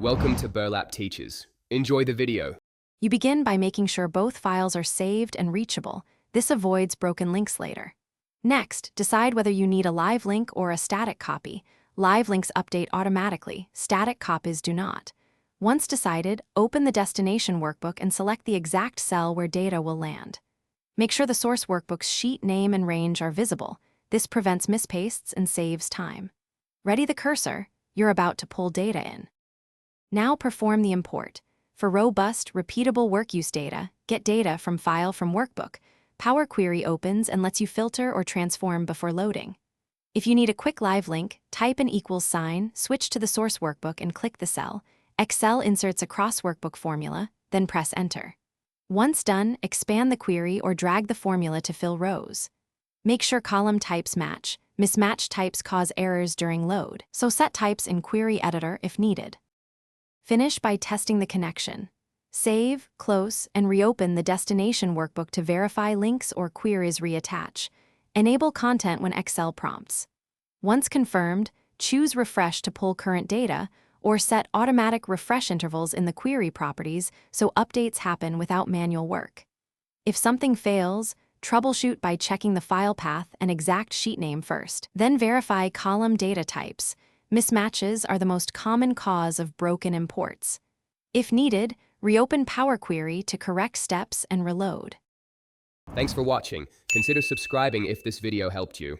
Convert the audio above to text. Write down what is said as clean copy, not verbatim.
Welcome to Burlap Teachers. Enjoy the video. You begin by making sure both files are saved and reachable. This avoids broken links later. Next, decide whether you need a live link or a static copy. Live links update automatically, static copies do not. Once decided, open the destination workbook and select the exact cell where data will land. Make sure the source workbook's sheet name and range are visible. This prevents mispastes and saves time. Ready the cursor, you're about to pull data in. Now perform the import. For robust, repeatable work use data, get data from file from workbook. Power Query opens and lets you filter or transform before loading. If you need a quick live link, type an equals sign, switch to the source workbook and click the cell. Excel inserts a cross workbook formula, then press enter. Once done, expand the query or drag the formula to fill rows. Make sure column types match. Mismatched types cause errors during load, so set types in Query Editor if needed. Finish by testing the connection. Save, close, and reopen the destination workbook to verify links or queries reattach. Enable content when Excel prompts. Once confirmed, choose Refresh to pull current data, or set automatic refresh intervals in the query properties so updates happen without manual work. If something fails, troubleshoot by checking the file path and exact sheet name first. Then verify column data types. Mismatches are the most common cause of broken imports. If needed, reopen Power Query to correct steps and reload. Thanks for watching. Consider subscribing if this video helped you.